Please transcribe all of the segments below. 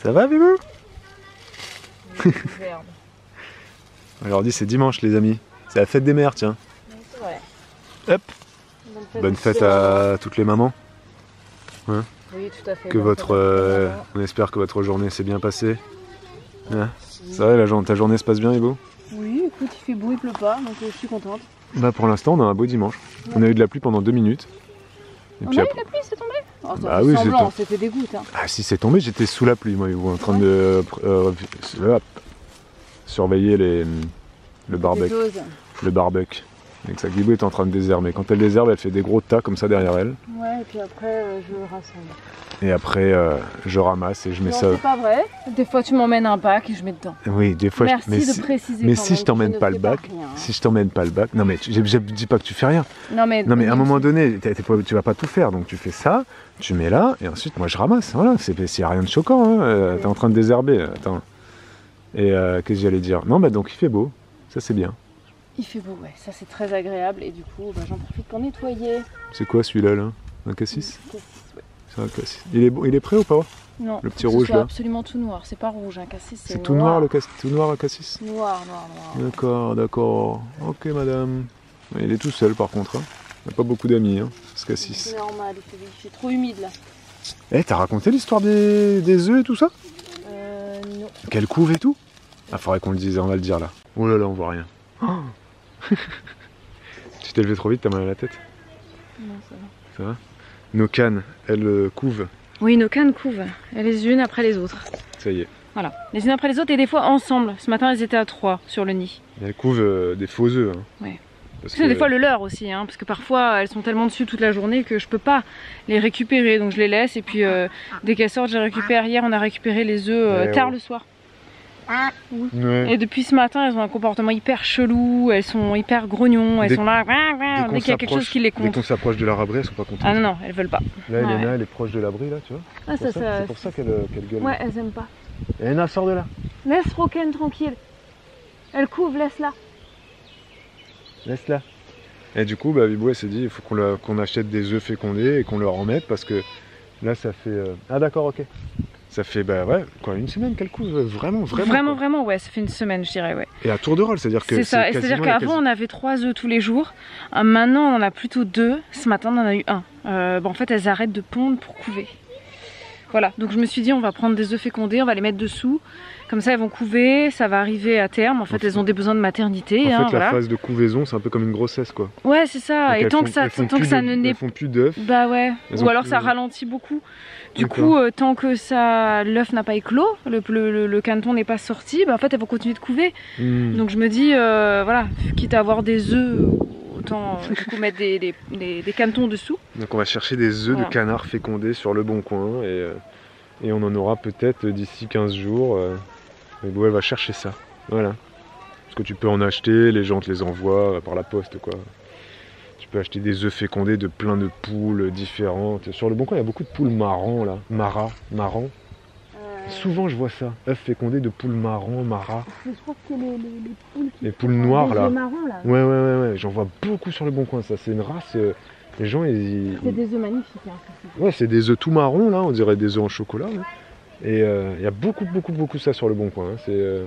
Ça va, Bébou? Merde. Aujourd'hui, c'est dimanche, les amis. C'est la fête des mères, tiens. C'est vrai. Hop. Bonne fête à toutes les mamans. Hein? Oui, tout à fait. Que on espère que votre journée s'est bien passée. Hein? Ça va, ta journée se passe bien, Ibo? Oui, écoute, il fait beau, il pleut pas, donc je suis contente. Bah pour l'instant, on a un beau dimanche. Ouais. On a eu de la pluie pendant 2 minutes. Et puis après... la pluie, c'est tombé? Oh, bah oui, c'était des gouttes. Hein. Ah si, c'est tombé, j'étais sous la pluie, moi, en train de surveiller le barbecue. Le barbecue. Et que sa Guibou est en train de désherber. Quand elle désherbe, elle fait des gros tas comme ça derrière elle. Ouais, et puis après, je rassemble. Et après, je ramasse et je mets ça. C'est pas vrai. Des fois, tu m'emmènes un bac et je mets dedans. Oui, des fois. Merci de préciser. Mais si je t'emmène pas le bac, non mais je dis pas que tu fais rien. Non mais à un moment donné, tu vas pas tout faire, donc tu fais ça, tu mets là, et ensuite moi je ramasse. Voilà, c'est rien de choquant. Hein. T'es en train de désherber. Attends. Et qu'est-ce que j'allais dire? Non, bah donc il fait beau. Ça c'est bien. Il fait beau, ouais, ça c'est très agréable et du coup j'en profite pour nettoyer. C'est quoi celui-là là? Un cassis? Un cassis, ouais. C'est un cassis. Il est prêt ou pas? Non, le petit rouge là? C'est absolument tout noir, c'est pas rouge, un cassis c'est noir. Tout noir le cassis? Tout noir un cassis? Noir. D'accord. Ok madame. Il est tout seul par contre. Hein. Il n'a pas beaucoup d'amis, hein, ce cassis. C'est normal, il fait trop humide là. Eh, t'as raconté l'histoire des œufs et tout ça? Non. Qu'elle couve et tout? Ah, faudrait qu'on le dise, on va le dire là. Oh là là, on voit rien. Oh. Tu t'es levé trop vite, t'as mal à la tête? Non, ça va. Ça va? Nos cannes, elles couvent. Oui, nos cannes couvent, et les unes après les autres. Ça y est. Voilà, les unes après les autres et des fois ensemble. Ce matin, elles étaient à 3 sur le nid. Et elles couvent des faux œufs. Hein. Ouais. C'est des fois le leur aussi, hein, parce que parfois elles sont tellement dessus toute la journée que je peux pas les récupérer, donc je les laisse et puis dès qu'elles sortent, je les récupère. Hier, on a récupéré les œufs tard le soir. Ouais. Et depuis ce matin, elles ont un comportement hyper chelou, elles sont hyper grognons, elles sont là, dès qu'il y a quelque chose qui les compte. Dès qu'on s'approche de leur abri, elles sont pas contentes. Ah non, elles veulent pas. Là, Elena, elle est proche de l'abri, là, tu vois. Ah, c'est pour ça qu'elle gueule. Ouais, elles aiment pas. Elena, sors de là. Laisse Roken tranquille. Elle couvre, laisse-la. Laisse-la. Et du coup, Bibou, elle s'est dit, il faut qu'on achète des œufs fécondés et qu'on leur en mette parce que là, ça fait... Ah d'accord, ok. Ça fait, une semaine qu'elle couve, vraiment. Vraiment, ouais, ça fait une semaine, je dirais, ouais. Et à tour de rôle, c'est-à-dire que... C'est ça, c'est-à-dire qu'avant, on avait 3 œufs tous les jours. Maintenant, on en a plutôt 2. Ce matin, on en a eu 1. En fait, elles arrêtent de pondre pour couver. Voilà, donc je me suis dit, on va prendre des œufs fécondés, on va les mettre dessous. Comme ça, elles vont couver, ça va arriver à terme. En fait, elles ont des besoins de maternité. En fait, la phase de couvaison, c'est un peu comme une grossesse, quoi. Ouais, c'est ça. Et tant que ça ne Elles font plus d'œufs. Bah ouais. Ou alors ça ralentit beaucoup. Du coup, tant que l'œuf n'a pas éclos, le caneton n'est pas sorti, en fait, elles vont continuer de couver. Donc je me dis, voilà, quitte à avoir des œufs, autant du coup mettre des canetons dessous. Donc on va chercher des œufs de canard fécondés sur le bon coin et on en aura peut-être d'ici 15 jours. Mais bon, elle va chercher ça, voilà. Parce que tu peux en acheter, les gens te les envoient par la poste, quoi. Tu peux acheter des œufs fécondés de plein de poules différentes. Sur le bon coin, il y a beaucoup de poules marrons, là. Marran. Souvent, je vois ça. œufs fécondés de poules marron, mara. Je crois que c'est les poules qui... Les poules noires, là. Marrons, là. Ouais. J'en vois beaucoup sur le bon coin, ça. C'est une race... les gens, c'est des œufs magnifiques, hein. Ouais, c'est des œufs tout marrons, là. On dirait des œufs en chocolat, là. Et il y a beaucoup ça sur le bon coin. Hein. C'est,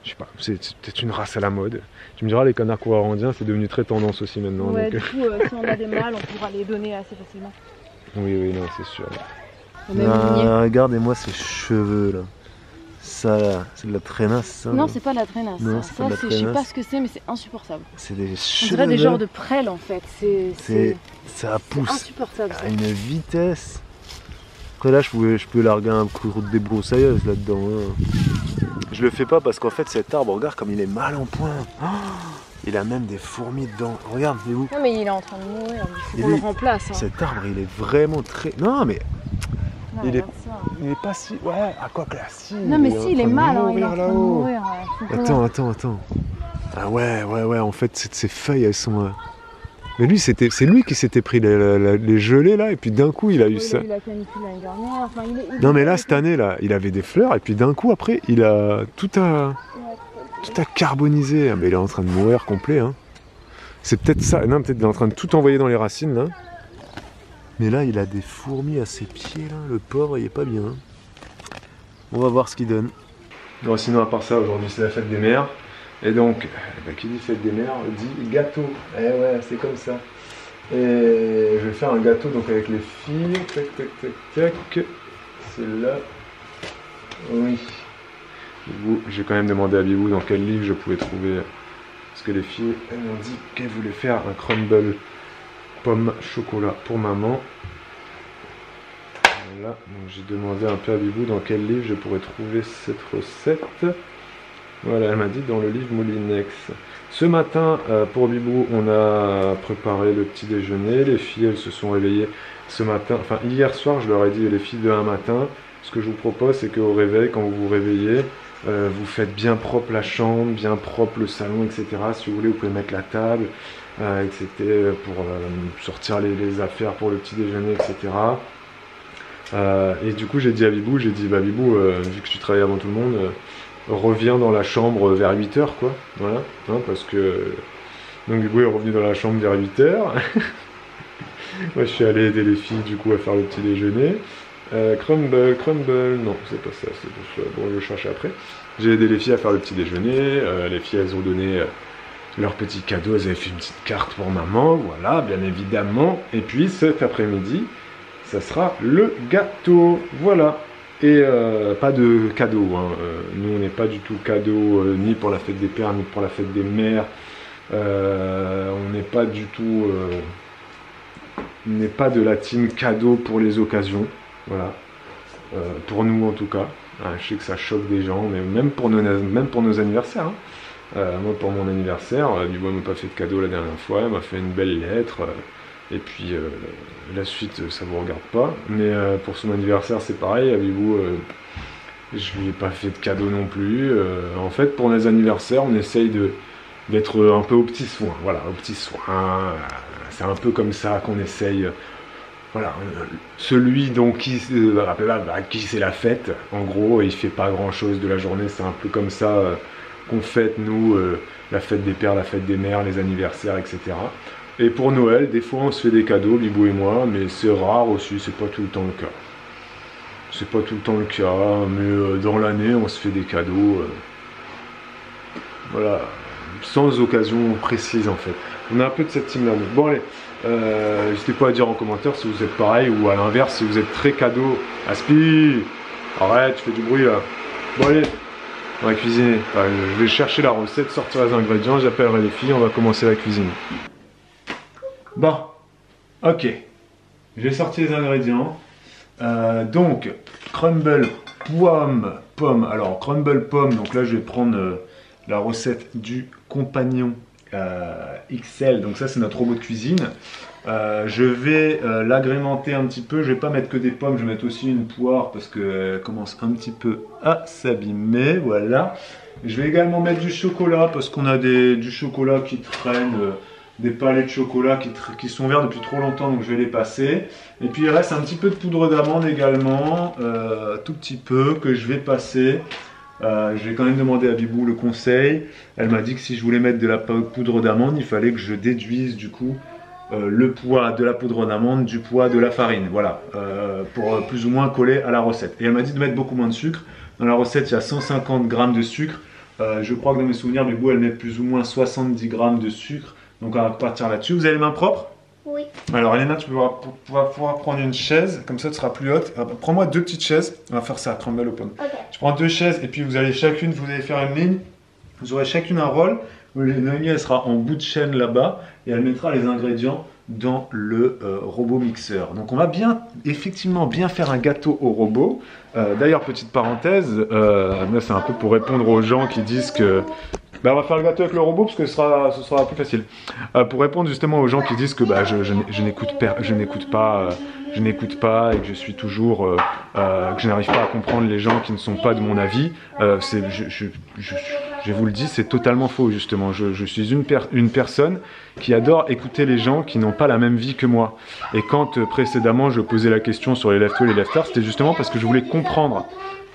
je sais pas, c'est peut-être une race à la mode. Tu me diras, les canards coureurs indiens, c'est devenu très tendance aussi maintenant. Ouais, donc... du coup, si on a des mâles, on pourra les donner assez facilement. Oui, non, c'est sûr. Regardez-moi ces cheveux là. Ça là, c'est de la traînasse ça. Non, c'est pas de la traînasse. Non, ça, je sais pas ce que c'est, mais c'est insupportable. C'est des cheveux. On dirait des genres de prêles en fait. Ça pousse insupportable, à une vitesse. Après là, je peux larguer un coup de débroussailleuse là-dedans. Hein. Je le fais pas parce qu'en fait cet arbre, regarde comme il est mal en point. Oh, il a même des fourmis dedans. Regarde, c'est où? Non mais il est en train de mourir, il faut qu'on le remplace. Hein. Cet arbre, il est vraiment très... Non mais... Non, il est pas si... Ouais, à quoi que là, si. Non mais si, il est mal, hein, il est en train de mourir. Attends. Ah ouais, en fait, ces feuilles, elles sont... Mais lui, c'est lui qui s'était pris les gelées là, et puis d'un coup, il a eu ça. Il a eu la canicule l'année dernière. Enfin, non mais là, cette année, là, il avait des fleurs, et puis d'un coup, après, il a tout a carbonisé. Mais il est en train de mourir complet, hein. C'est peut-être ça. Non, peut-être il est en train de tout envoyer dans les racines, là. Mais là, il a des fourmis à ses pieds, là. Le pauvre, il est pas bien. On va voir ce qu'il donne. Non, sinon à part ça, aujourd'hui c'est la fête des mères. Et donc, bah, qui dit fête des mères dit gâteau. Eh ouais, c'est comme ça. Et je vais faire un gâteau donc avec les filles. Tac, tac, tac, tac. C'est là. Oui. J'ai quand même demandé à Bibou dans quel livre je pouvais trouver. Parce que les filles, elles m'ont dit qu'elles voulaient faire un crumble pomme chocolat pour maman. Voilà, donc j'ai demandé un peu à Bibou dans quel livre je pourrais trouver cette recette. Voilà, elle m'a dit dans le livre Moulinex. Ce matin, pour Bibou, on a préparé le petit déjeuner. Les filles, elles se sont réveillées ce matin. Enfin, hier soir, je leur ai dit, les filles, demain matin, ce que je vous propose, c'est qu'au réveil, quand vous vous réveillez, vous faites bien propre la chambre, bien propre le salon, etc. Si vous voulez, vous pouvez mettre la table, etc. pour sortir les affaires pour le petit déjeuner, etc. Et du coup, j'ai dit à Bibou, bah Bibou, vu que tu travailles avant tout le monde, reviens dans la chambre vers 8h, quoi. Voilà, hein, parce que... Donc Bibou est revenu dans la chambre vers 8h. Moi, je suis allé aider les filles, du coup, à faire le petit déjeuner. Crumble, non, c'est pas ça, c'est bon, je cherche après. J'ai aidé les filles à faire le petit déjeuner, les filles elles ont donné leur petit cadeau, elles avaient fait une petite carte pour maman, voilà, bien évidemment. Et puis cet après-midi, ça sera le gâteau, voilà. Et pas de cadeau, hein. Nous on n'est pas du tout cadeau, ni pour la fête des pères, ni pour la fête des mères. On n'est pas du tout... on n'est pas de la team cadeau pour les occasions. Voilà, pour nous en tout cas. Je sais que ça choque des gens, mais même pour nos anniversaires. Hein. Moi, pour mon anniversaire, Bibou m'a pas fait de cadeau la dernière fois, elle m'a fait une belle lettre. Et puis la suite, ça vous regarde pas. Mais pour son anniversaire, c'est pareil. À Bibou, je lui ai pas fait de cadeau non plus. En fait, pour les anniversaires, on essaye d'être un peu aux petits soins. Voilà, aux petits soins. C'est un peu comme ça qu'on essaye. Voilà, celui donc qui c'est la fête, en gros, il fait pas grand chose de la journée, c'est un peu comme ça qu'on fête nous, la fête des pères, la fête des mères, les anniversaires, etc. Et pour Noël, des fois on se fait des cadeaux, Bibou et moi, mais c'est rare aussi, c'est pas tout le temps le cas. C'est pas tout le temps le cas, mais dans l'année on se fait des cadeaux, voilà, sans occasion précise en fait. On a un peu de cette team là. Bon allez. N'hésitez pas à dire en commentaire si vous êtes pareil ou à l'inverse si vous êtes très cadeau. Aspi, arrête, tu fais du bruit là. Bon allez, on va cuisiner. Enfin, je vais chercher la recette, sortir les ingrédients, j'appellerai les filles, on va commencer la cuisine. Bon, ok, j'ai sorti les ingrédients. Donc, crumble pomme. Alors, crumble pomme, donc là je vais prendre la recette du compagnon. XL, donc ça c'est notre robot de cuisine. Je vais l'agrémenter un petit peu, je vais pas mettre que des pommes, je vais mettre aussi une poire parce qu'elle commence un petit peu à s'abîmer, voilà. Je vais également mettre du chocolat parce qu'on a du chocolat qui traîne, des palets de chocolat qui sont verts depuis trop longtemps, donc je vais les passer. Et puis il reste un petit peu de poudre d'amande également, tout petit peu, que je vais passer. Je vais quand même demander à Bibou le conseil. Elle m'a dit que si je voulais mettre de la poudre d'amande, il fallait que je déduise du coup le poids de la poudre d'amande du poids de la farine. Voilà, pour plus ou moins coller à la recette. Et elle m'a dit de mettre beaucoup moins de sucre. Dans la recette, il y a 150 g de sucre. Je crois que dans mes souvenirs, Bibou, elle met plus ou moins 70 g de sucre. Donc on va partir là-dessus. Vous avez les mains propres? Oui. Alors Elena, tu vas pouvoir prendre une chaise, comme ça tu seras plus haute. Prends-moi 2 petites chaises, on va faire ça, crumble aux pommes. Okay. Tu prends 2 chaises et puis vous allez faire une ligne. Vous aurez chacune un rôle. Noémie, elle sera en bout de chaîne là-bas et elle mettra les ingrédients dans le robot mixeur. Donc on va effectivement bien faire un gâteau au robot. D'ailleurs, petite parenthèse, là c'est un peu pour répondre aux gens qui disent que on va faire le gâteau avec le robot parce que ce sera plus facile. Pour répondre justement aux gens qui disent que je n'écoute pas et que je suis toujours que je n'arrive pas à comprendre les gens qui ne sont pas de mon avis. Je vous le dis, c'est totalement faux justement. Je suis une personne qui adore écouter les gens qui n'ont pas la même vie que moi. Et quand précédemment je posais la question sur les lève-tôt et les lève-tard, c'était justement parce que je voulais comprendre.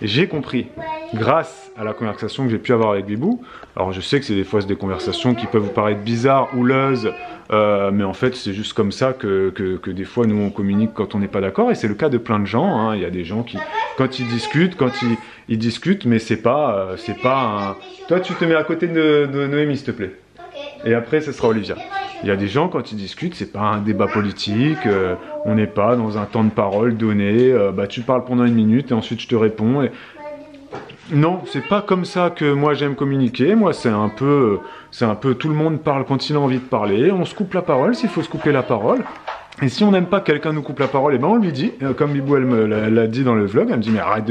Et j'ai compris. grâce à la conversation que j'ai pu avoir avec Bibou. Alors je sais que des fois c'est des conversations qui peuvent vous paraître bizarres, houleuses, mais en fait c'est juste comme ça que des fois nous on communique quand on n'est pas d'accord, et c'est le cas de plein de gens, hein. Il y a des gens qui, quand ils discutent, mais c'est pas un... Toi tu te mets à côté de Noémie s'il te plaît, et après ce sera Olivia. Il y a des gens quand ils discutent, c'est pas un débat politique, on n'est pas dans un temps de parole donné, tu parles pendant 1 minute et ensuite je te réponds. Non, c'est pas comme ça que moi j'aime communiquer. Moi c'est un peu tout le monde parle quand il a envie de parler, on se coupe la parole s'il faut se couper la parole. Et si on n'aime pas que quelqu'un nous coupe la parole, et ben on lui dit, comme Bibou elle me l'a dit dans le vlog, elle me dit mais arrête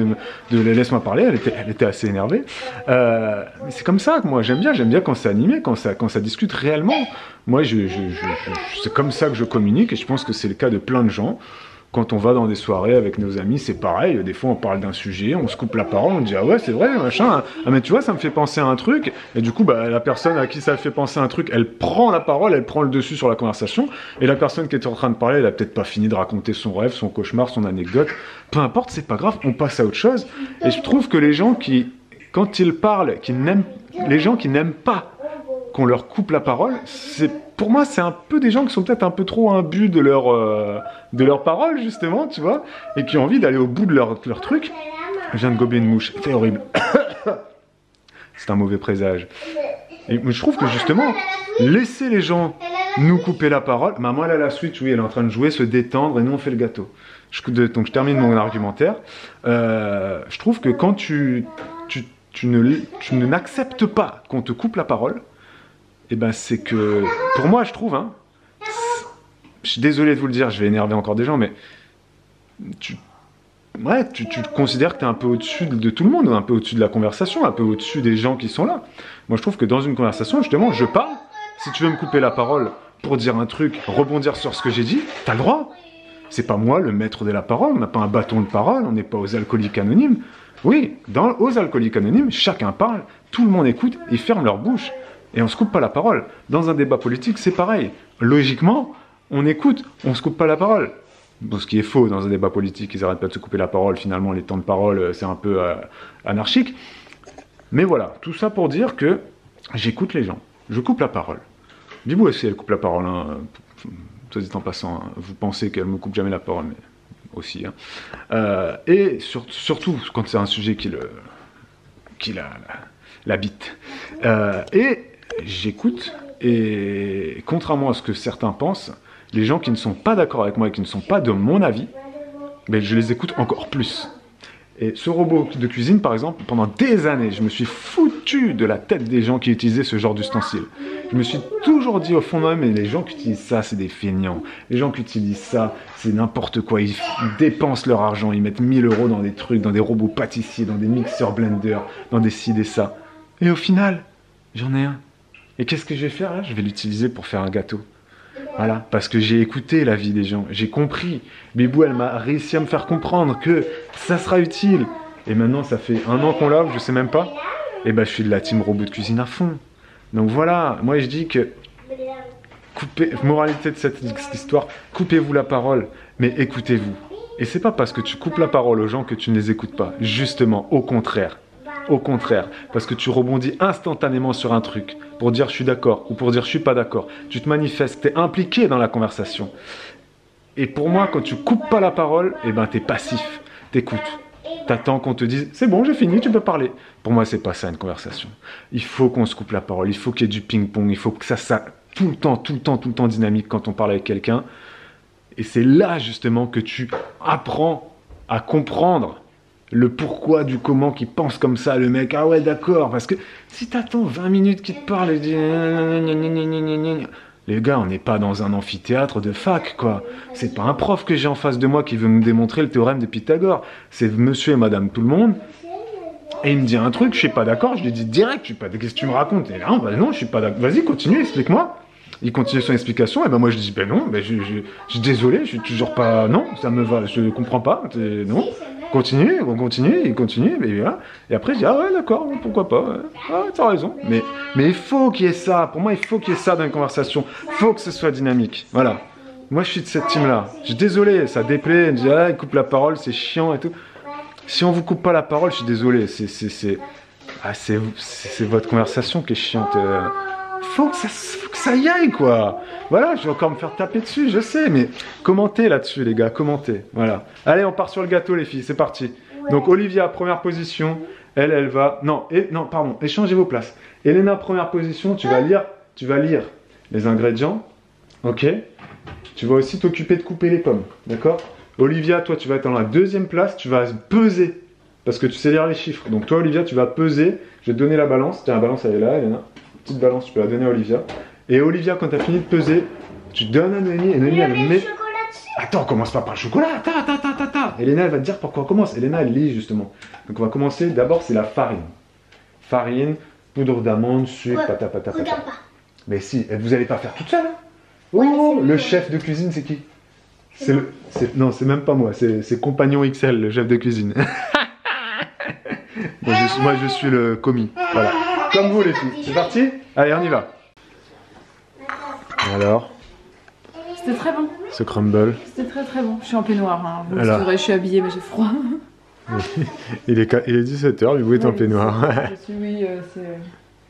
laisse-moi parler, elle était assez énervée. Mais c'est comme ça que moi j'aime bien quand c'est animé, quand ça discute réellement. Moi c'est comme ça que je communique, et je pense que c'est le cas de plein de gens. Quand on va dans des soirées avec nos amis, c'est pareil. Des fois, on parle d'un sujet, on se coupe la parole, on dit « Ah ouais, c'est vrai, machin. Ah mais tu vois, ça me fait penser à un truc. » Et du coup, la personne à qui ça fait penser à un truc, elle prend la parole, elle prend le dessus sur la conversation. Et la personne qui était en train de parler, elle a peut-être pas fini de raconter son rêve, son cauchemar, son anecdote. Peu importe, c'est pas grave, on passe à autre chose. Et je trouve que les gens qui, quand ils parlent, les gens qui n'aiment pas qu'on leur coupe la parole, pour moi, c'est un peu des gens qui sont peut-être un peu trop imbus de leur parole, justement, tu vois, et qui ont envie d'aller au bout de leur truc. Je viens de gober une mouche, c'est horrible. C'est un mauvais présage. Et je trouve que, justement, laisser les gens nous couper la parole... Maman, elle a la Switch, oui, elle est en train de jouer, se détendre, et nous, on fait le gâteau. Donc, je termine mon argumentaire. Je trouve que quand tu n'acceptes pas qu'on te coupe la parole, et ben c'est que, pour moi je trouve, hein, je suis désolé de vous le dire, je vais énerver encore des gens, mais tu considères que tu es un peu au-dessus de tout le monde, un peu au-dessus de la conversation, un peu au-dessus des gens qui sont là. Moi je trouve que dans une conversation, justement, je parle, si tu veux me couper la parole pour dire un truc, rebondir sur ce que j'ai dit, t'as le droit. C'est pas moi le maître de la parole, on n'a pas un bâton de parole, on n'est pas aux alcooliques anonymes. Oui, aux alcooliques anonymes, chacun parle, tout le monde écoute, ils ferment leur bouche. Et on se coupe pas la parole. Dans un débat politique, c'est pareil. Logiquement, on écoute, on se coupe pas la parole. Bon, ce qui est faux dans un débat politique, ils arrêtent pas de se couper la parole. Finalement, les temps de parole, c'est un peu anarchique. Mais voilà, tout ça pour dire que j'écoute les gens. Je coupe la parole. Bibou aussi, elle coupe la parole. Hein. Soit dit en passant, hein. Vous pensez qu'elle me coupe jamais la parole, mais aussi. Hein. Et surtout quand c'est un sujet qui l'habite. Et j'écoute, et contrairement à ce que certains pensent, les gens qui ne sont pas d'accord avec moi et qui ne sont pas de mon avis, ben je les écoute encore plus. Et ce robot de cuisine, par exemple, pendant des années, je me suis foutu de la tête des gens qui utilisaient ce genre d'ustensile. Je me suis toujours dit au fond de moi, mais les gens qui utilisent ça, c'est des feignants. Les gens qui utilisent ça, c'est n'importe quoi. Ils dépensent leur argent, ils mettent 1000 € dans des trucs, dans des robots pâtissiers, dans des mixeurs blender, dans des ci, des ça. Et au final, j'en ai un. Et qu'est-ce que je vais faire là? Je vais l'utiliser pour faire un gâteau. Voilà, parce que j'ai écouté la vie des gens, j'ai compris. Bibou, elle m'a réussi à me faire comprendre que ça sera utile. Et maintenant, ça fait 1 an qu'on l'a, je sais même pas. Et ben, je suis de la team robot de cuisine à fond. Donc voilà, moi je dis que... moralité de cette histoire, coupez-vous la parole, mais écoutez-vous. Et c'est pas parce que tu coupes la parole aux gens que tu ne les écoutes pas. Justement, au contraire. Au contraire, parce que tu rebondis instantanément sur un truc pour dire je suis d'accord ou pour dire je suis pas d'accord. Tu te manifestes, tu es impliqué dans la conversation. Et pour moi, quand tu coupes pas la parole, eh ben, tu es passif, t'écoutes. T'attends qu'on te dise c'est bon, j'ai fini, tu peux parler. Pour moi, c'est pas ça une conversation. Il faut qu'on se coupe la parole, il faut qu'il y ait du ping-pong, il faut que ça tout le temps dynamique quand on parle avec quelqu'un. Et c'est là justement que tu apprends à comprendre le pourquoi du comment qui pense comme ça, le mec, ah ouais d'accord, parce que si t'attends 20 minutes qu'il te parle et dit les gars, on n'est pas dans un amphithéâtre de fac, quoi. C'est pas un prof que j'ai en face de moi qui veut me démontrer le théorème de Pythagore. C'est monsieur et madame tout le monde. Et il me dit un truc, je suis pas d'accord, je lui dis direct, je suis pas d'accord, qu'est-ce que tu me racontes? Et là, bah non, je suis pas d'accord. Vas-y, continue, explique-moi. Il continue son explication, et ben moi je dis, ben non, ben je suis désolé, je suis toujours pas, non, ça me va, je comprends pas, non. Continue, on continue, et voilà. Et après, je dis, ah ouais, d'accord, pourquoi pas, ouais. Ah, t'as raison. Mais il faut qu'il y ait ça, pour moi, il faut qu'il y ait ça dans une conversation. Il faut que ce soit dynamique, voilà. Moi, je suis de cette team-là. Je suis désolé, ça déplaît, je dis, ah, il coupe la parole, c'est chiant et tout. Si on vous coupe pas la parole, je suis désolé. C'est votre conversation qui est chiante. Faut que ça y aille, quoi. Voilà, je vais encore me faire taper dessus, je sais, mais commentez là-dessus, les gars, commentez. Voilà. Allez, on part sur le gâteau, les filles, c'est parti. Ouais. Donc, Olivia, première position. Elle va... Non, pardon, échangez vos places. Elena, première position, tu vas lire les ingrédients. Ok. Tu vas aussi t'occuper de couper les pommes, d'accord? Olivia, toi, tu vas être dans la deuxième place, tu vas peser. Parce que tu sais lire les chiffres. Donc, toi, Olivia, tu vas peser. Je vais te donner la balance. Tiens, la balance, elle est là, Elena. Petite balance, tu peux la donner à Olivia. Et Olivia, quand tu as fini de peser, tu donnes à Noémie et Noémie, elle met... Attends, on commence pas par le chocolat. Attends. Elena, elle va te dire pourquoi on commence. Elena, elle lit justement. Donc on va commencer. D'abord, c'est la farine. Farine, poudre d'amande, sucre, patata. Regarde pas. Mais si, vous allez pas faire toute seule. Hein. Oh, le chef de cuisine, c'est qui? Non, c'est même pas moi. C'est Compagnon XL, le chef de cuisine. moi, je suis le commis. Voilà. Comme vous, les filles. C'est parti? Allez, on y va. Alors, c'était très bon. Ce crumble. C'était très bon. Je suis en peignoir. Hein. Vous le saurez, je suis habillée, mais j'ai froid. Il est 17h, mais vous êtes en peignoir. Oui,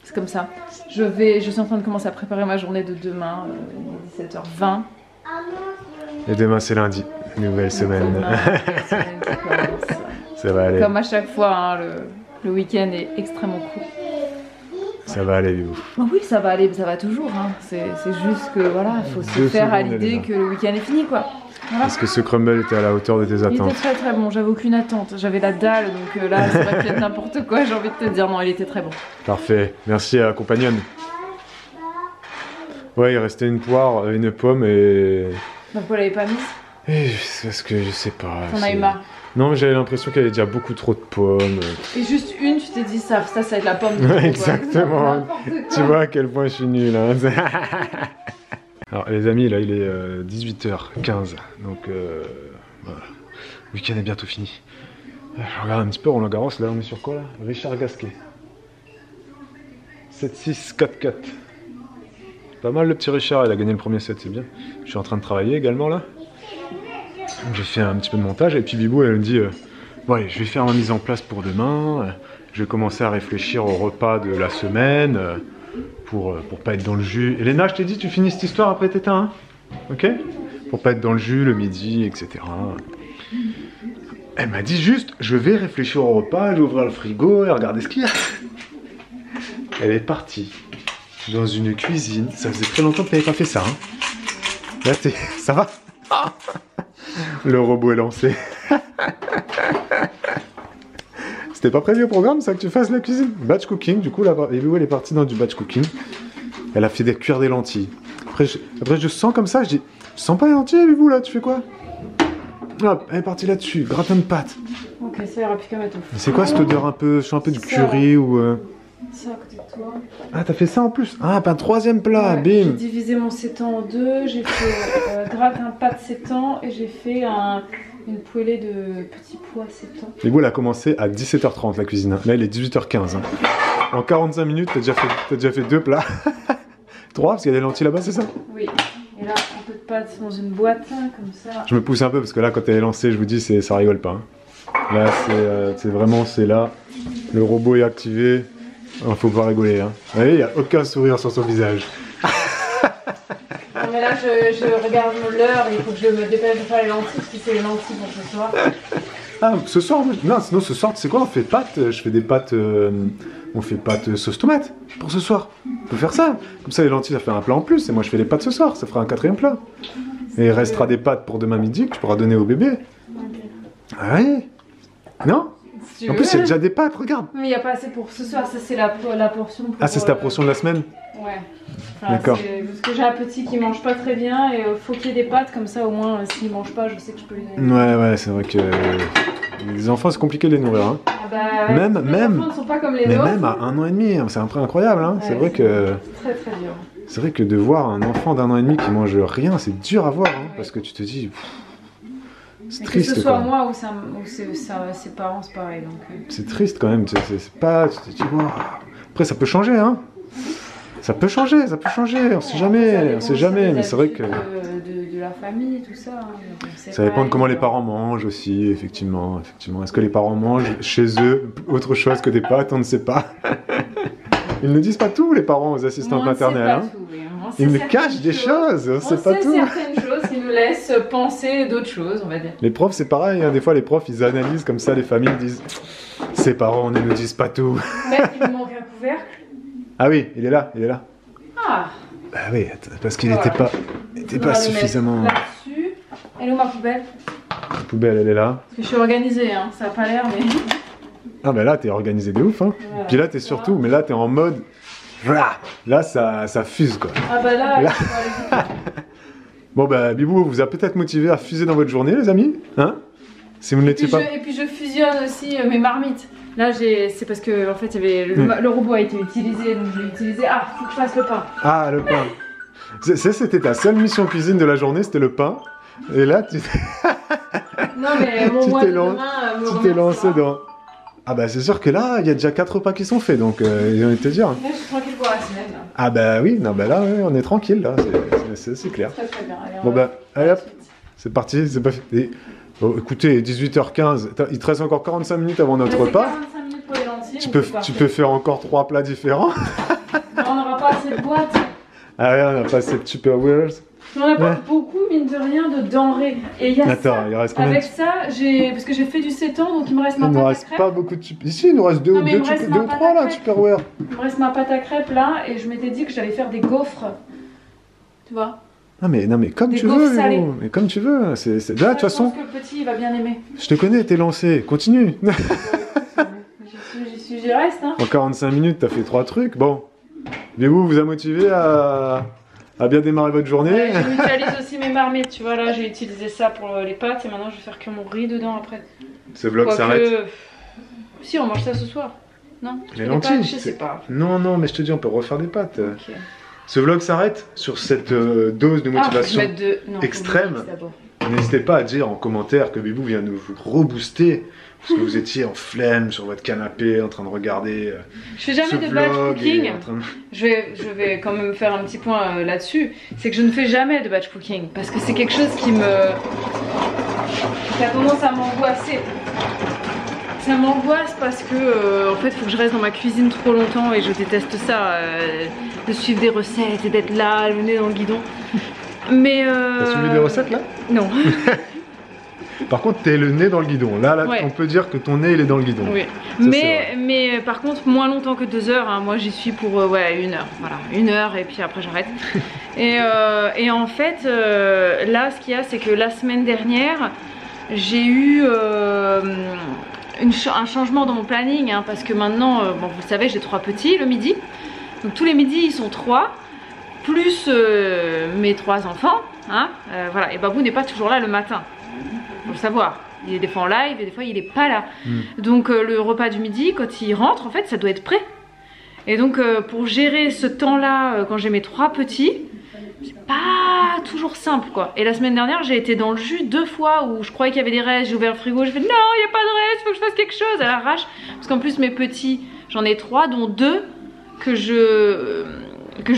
c'est comme ça. Je suis en train de commencer à préparer ma journée de demain, 17h20. Et demain, c'est lundi. Nouvelle semaine. Ça va aller. Comme à chaque fois, hein, le week-end est extrêmement court. Ça va aller, vous. Oui, ça va aller, ça va toujours. Hein. C'est juste que voilà, il faut se faire à l'idée que le week-end est fini, quoi. Voilà. Est-ce que ce crumble était à la hauteur de tes attentes? Il était très bon, j'avais aucune attente. J'avais la dalle, donc là, ça aurait pu être n'importe quoi, j'ai envie de te dire. Non, il était très bon. Parfait, merci à la compagnonne. Ouais, il restait une poire, une pomme et... Pourquoi elle l'avait pas mise? C'est parce que je sais pas. T'en as eu marre? Non, mais j'avais l'impression qu'il y avait déjà beaucoup trop de pommes. Et juste une, tu t'es dit ça va être la pomme de trop, exactement. Tu vois à quel point je suis nul. Hein. Alors les amis, là il est 18h15. Donc voilà. Le week-end est bientôt fini. Je regarde un petit peu Roland Garros, là on est sur quoi là? Richard Gasquet. 7-6, 4-4. Pas mal le petit Richard, il a gagné le premier set, c'est bien. Je suis en train de travailler également là. J'ai fait un petit peu de montage et puis Bibou elle me dit bon allez, je vais faire ma mise en place pour demain, je vais commencer à réfléchir au repas de la semaine pour pas être dans le jus. Elena, je t'ai dit tu finis cette histoire après t'éteins, hein, ok? Pour pas être dans le jus le midi, etc. Elle m'a dit juste je vais réfléchir au repas, je vais ouvrir le frigo et regarder ce qu'il y a. Elle est partie dans une cuisine, ça faisait très longtemps que t'avais pas fait ça, hein. Là ça va? Le robot est lancé. C'était pas prévu au programme ça que tu fasses la cuisine? Batch cooking, du coup là, elle est partie dans du batch cooking. Elle a fait cuire des lentilles. Après je sens comme ça, je dis, je sens pas les lentilles, Bibou là, tu fais quoi? Hop, elle est partie là-dessus, gratin de pâte. Ok, ça ira plus qu'à mettre au four. C'est quoi cette odeur un peu, je sens un peu du curry ou... Ça à côté de toi. Ah, t'as fait ça en plus? Ah, un troisième plat, ouais, bim! J'ai divisé mon sétan en deux, j'ai fait gratin pâte sétan et j'ai fait une poêlée de petits pois sétan. Bibou, elle a commencé à 17h30 la cuisine. Là, il est 18h15. Hein. En 45 minutes, t'as déjà fait 2 plats. 3, parce qu'il y a des lentilles là-bas, c'est ça? Oui. Et là, un peu de pâte dans une boîte, comme ça. Je me pousse un peu, parce que là, quand elle est lancée, je vous dis, ça rigole pas. Hein. Là, c'est vraiment, c'est là. Le robot est activé. Faut pas rigoler, hein. Vous voyez, il n'y a aucun sourire sur son visage. Non mais là, je regarde l'heure, il faut que je me dépêche de faire les lentilles, parce que c'est les lentilles pour ce soir. Ah, ce soir? Non, sinon ce soir, tu sais quoi, on fait pâtes, je fais des pâtes, on fait pâtes sauce tomate, pour ce soir. On peut faire ça. Comme ça, les lentilles, ça fait un plat en plus, et moi je fais les pâtes ce soir, ça fera un 4e plat. Et il restera des pâtes pour demain midi que tu pourras donner au bébé. Okay. Ah ouais? Non? En plus, il y a déjà des pâtes, regarde. Mais il n'y a pas assez pour ce soir, ça c'est la portion pour... Ah, c'est ta portion de la semaine? Ouais. Enfin, d'accord. Parce que j'ai un petit qui mange pas très bien et faut qu'il y ait des pâtes, comme ça au moins s'il mange pas, je sais que je peux lui donner. Ouais, c'est vrai que les enfants c'est compliqué de les nourrir. Hein. Ah bah, même, les enfants ne sont pas comme les mais autres. même à 1 an et demi, c'est un prix incroyable. Hein. Ouais, c'est vrai que... C'est très dur. C'est vrai que de voir un enfant d'1 an et demi qui mange rien, c'est dur à voir. Hein, ouais. Parce que tu te dis... C'est triste. Que ce soit moi ou ses parents, c'est pareil. C'est triste quand même. C'est pas... Tu te dis... Wow. Après, ça peut changer, hein. Ça peut changer, on sait jamais, mais c'est vrai que... De la la famille, tout ça. Ça dépend de comment les parents mangent aussi, effectivement. Est-ce que les parents mangent chez eux autre chose que des pâtes? On ne sait pas. Ils ne disent pas tout, les parents, aux assistantes maternelles. Ils nous cachent des choses, on ne sait pas tout. Certaines choses qui nous laissent penser d'autres choses, on va dire. Les profs, c'est pareil, hein. Des fois les profs, ils analysent comme ça, les familles disent « Ces parents ne nous disent pas tout. » Mais il me manque un couvercle. Ah oui, il est là. Ah. Bah oui, parce qu'il n'était pas suffisamment... Là-dessus. Elle est où ma poubelle? La poubelle, elle est là. Parce que je suis organisée, hein. Ça n'a pas l'air, mais... Ah bah là, t'es organisé de ouf, hein. Voilà. Puis là, t'es surtout, mais là, t'es en mode... Là, ça fuse, quoi. Ah bah là. Bon bah, Bibou vous a peut-être motivé à fuser dans votre journée, les amis, hein? Si vous ne l'étiez pas... Et puis je fusionne aussi mes marmites. Là, c'est parce que en fait, il y avait le robot a été utilisé, donc je l'ai utilisé. Ah, faut que je fasse le pain. Ah, le pain. C'était ta seule mission cuisine de la journée, c'était le pain. Et là, Non mais mon mois de demain tu t'es lancé dans... Ah bah c'est sûr que là, il y a déjà 4 repas qui sont faits, donc j'ai envie de te dire. Là, je suis tranquille pour la semaine. Là. Ah bah oui, non bah là, ouais, on est tranquille, là, c'est clair. Très très bien. Allez, Bon bah, allez hop, c'est parti, c'est pas fait. Bon, écoutez, 18h15, il te reste encore 45 minutes avant notre repas. 45 minutes pour les lentilles. Tu peux faire encore 3 plats différents. On n'aura pas assez de boîtes. Ah ouais, on a pas assez de Tupperwares. On n'a pas beaucoup, mine de rien, de denrées. Et il y a Attends, ça. il reste combien? Avec ça, parce que j'ai fait du 7 ans, donc il me reste ma Il pâte nous à reste crêpes. pas beaucoup de Tupperwares. Ici, il nous reste 2 Non, ou mais il me reste ma pâte 3 à là, crêpes. Tupperware. Il me reste ma pâte à crêpes là, et je m'étais dit que j'allais faire des gaufres. Tu vois? Non mais comme Des tu gaufres veux, salées. Hugo. Mais comme tu veux. Là, de toute façon, Je pense que le petit, il va bien aimer. je te connais, t'es lancé. Continue. J'y reste, hein. En 45 minutes, t'as fait 3 trucs. Bon. Vous a motivé à bien démarrer votre journée. Ouais, je mutualise aussi mes marmites, tu vois, là j'ai utilisé ça pour les pâtes et maintenant je vais faire que mon riz dedans après. Ce vlog s'arrête. Si, on mange ça ce soir. Non? Les lentilles. Pâtes, je sais pas. Non, mais je te dis, on peut refaire des pâtes. Ok. Ce vlog s'arrête sur cette dose de motivation Non, extrême. faut que je dise d'abord. N'hésitez pas à dire en commentaire que Bibou vient de vous rebooster parce que vous étiez en flemme sur votre canapé en train de regarder Je fais jamais ce de batch vlog cooking. et en train de... Je vais quand même faire un petit point là-dessus. C'est que je ne fais jamais de batch cooking parce que c'est quelque chose qui a tendance à m'angoisser. Ça m'angoisse parce que en fait, il faut que je reste dans ma cuisine trop longtemps et je déteste ça, de suivre des recettes et d'être là, le nez dans le guidon. Mais T'as suivi des recettes là? Non. Par contre, t'es le nez dans le guidon. Là, Ouais. on peut dire que ton nez il est dans le guidon. Oui. Ça, Mais par contre, moins longtemps que 2 heures. Hein. Moi, j'y suis pour 1 heure. Voilà, 1 heure et puis après j'arrête. et en fait, là, ce qu'il y a, c'est que la semaine dernière, j'ai eu un changement dans mon planning, hein, parce que maintenant, bon, vous le savez, j'ai 3 petits le midi. Donc tous les midis, ils sont 3. Plus mes 3 enfants, hein, voilà, et Babou n'est pas toujours là le matin, faut le savoir. Il est des fois en live et des fois il n'est pas là. Donc le repas du midi, quand il rentre, en fait, ça doit être prêt. Et donc pour gérer ce temps-là, quand j'ai mes 3 petits, c'est pas toujours simple, quoi. Et la semaine dernière, j'ai été dans le jus 2 fois où je croyais qu'il y avait des restes, j'ai ouvert le frigo, j'ai fait non, il n'y a pas de restes, faut que je fasse quelque chose à l'arrache. Parce qu'en plus mes petits, j'en ai 3, dont 2 que je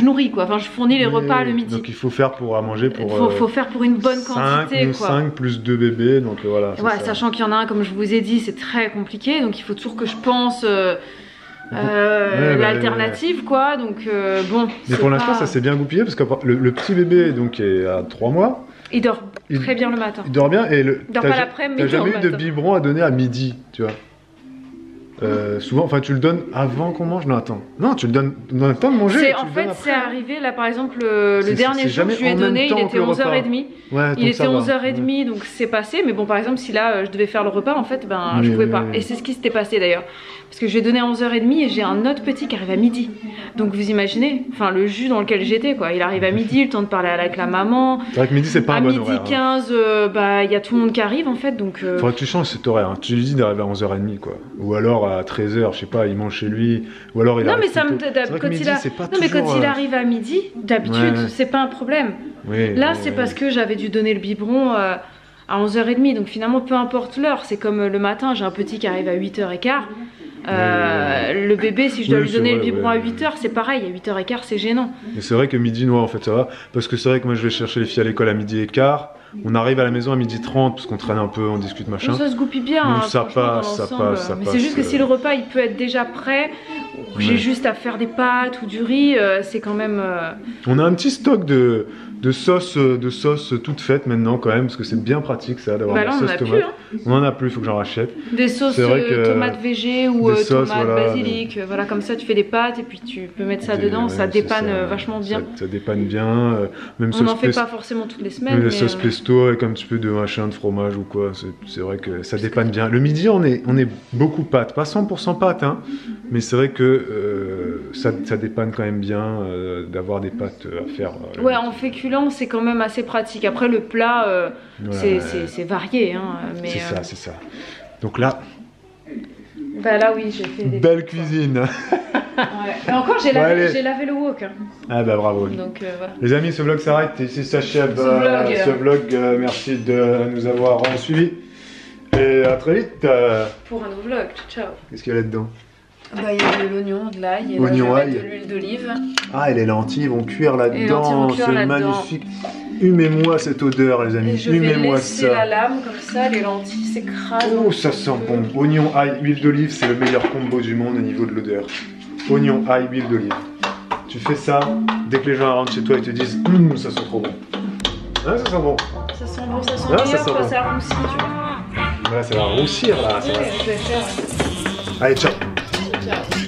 nourris, quoi. Enfin, je fournis les repas le midi. Donc il faut faire pour à manger pour... faut faire pour une bonne quantité, quoi. 5 plus 2 bébés, donc voilà. Ouais, sachant qu'il y en a un, comme je vous ai dit, c'est très compliqué, donc il faut toujours que je pense l'alternative, quoi. Donc bon. Mais pour l'instant, ça s'est bien goupillé parce que le petit bébé donc est à 3 mois. Il dort très bien le matin. Il dort bien et dort pas l'après-midi, t'as mais il dort jamais eu le de matin. biberon à donner à midi, tu vois. Souvent, enfin, tu le donnes avant qu'on mange. Non, attends. Non, tu le donnes dans le temps de manger. En fait, c'est arrivé là, par exemple, le dernier jour que je lui ai donné, il était 11h30. Ouais, il était 11h30, donc c'est passé. Mais bon, par exemple, si là je devais faire le repas, en fait, ben je pouvais pas. Et c'est ce qui s'était passé d'ailleurs. Parce que je lui ai donné à 11h30 et j'ai un autre petit qui arrive à midi. Donc vous imaginez, enfin le jus dans lequel j'étais, quoi. Il arrive à midi, le temps de parler avec la maman. C'est vrai que midi, c'est pas un bon horaire. À midi 15, bah il y a tout le monde qui arrive en fait. Donc. Faudrait que tu changes cet horaire. Hein. Tu lui dis d'arriver à 11h30, quoi. Ou alors à 13h, je sais pas, il mange chez lui. Ou alors il non, arrive mais ça me. Quand il arrive à midi, d'habitude, c'est pas un problème. Oui, là, c'est parce que j'avais dû donner le biberon à 11h30. Donc finalement, peu importe l'heure. C'est comme le matin, j'ai un petit qui arrive à 8h15. Le bébé, si je dois Oui, lui donner c'est le vrai, biberon ouais. à 8h, c'est pareil, à 8h15 c'est gênant. Mais c'est vrai que midi noir en fait ça va, parce que c'est vrai que moi je vais chercher les filles à l'école à 12h15, on arrive à la maison à 12h30 parce qu'on traîne un peu, on discute machin. Ça se goupille bien, Donc hein, ça franchement, passe, dans ça l'ensemble. passe, ça Mais passe, c'est juste que si le repas il peut être déjà prêt, ou que j'ai Ouais. juste à faire des pâtes ou du riz, c'est quand même... On a un petit stock de sauces toutes faites maintenant quand même, parce que c'est bien pratique ça d'avoir Bah de là la on en sauce a tomate. plus, hein. On en a plus, il faut que j'en rachète. Des sauces C'est vrai que, tomates végé ou des sauces, tomates voilà, basilic, voilà comme ça tu fais des pâtes et puis tu peux mettre ça Des- dedans, ouais, ça c'est dépanne ça, vachement bien. Ça dépanne bien, même On sauce n'en fait pesto, pas forcément toutes les semaines, la sauce mais, pesto avec un petit peu de machin, de fromage ou quoi, c'est vrai que ça dépanne bien. Le midi on est beaucoup pâtes, pas 100% pâtes, hein, mais c'est vrai que ça dépanne quand même bien d'avoir des pâtes à faire. Le ouais, midi. en féculent c'est quand même assez pratique. Après le plat, Voilà, c'est varié, hein, mais... c'est ça, c'est ça. Donc là, Bah là oui, j'ai fait des... belle cuisine. Ouais. Et encore j'ai Bon, allez. lavé le wok, hein. Ah bah bravo. Donc voilà. Les amis, ce vlog s'arrête, ici s'achève Ce vlog. merci de nous avoir suivis. Et à très vite. Pour un nouveau vlog, ciao. Qu'est-ce qu'il y a là-dedans? Bah il y a de l'oignon, de l'ail, et là, Oignon, je vais ail. mettre de l'huile d'olive. Ah, et les lentilles vont cuire Et les lentilles vont là-dedans, cuire c'est là-dedans. magnifique. Humez-moi cette odeur, les Et amis, je vais humez-moi laisser la ça. lame comme ça, les lentilles s'écrasent. Oh, ça sent bon. Oignon, ail, huile d'olive, c'est le meilleur combo du monde au niveau de l'odeur. Oignon, ail, huile d'olive. Tu fais ça, dès que les gens rentrent chez toi, ils te disent ça sent trop bon. Hein, ça sent bon. Ça sent bon, ça sent Ah, ça meilleur sent quand bon. ça roussit, tu vois. Voilà, ça va roussir là. Ça va. Ouais, je vais faire. Allez, ciao. Ciao.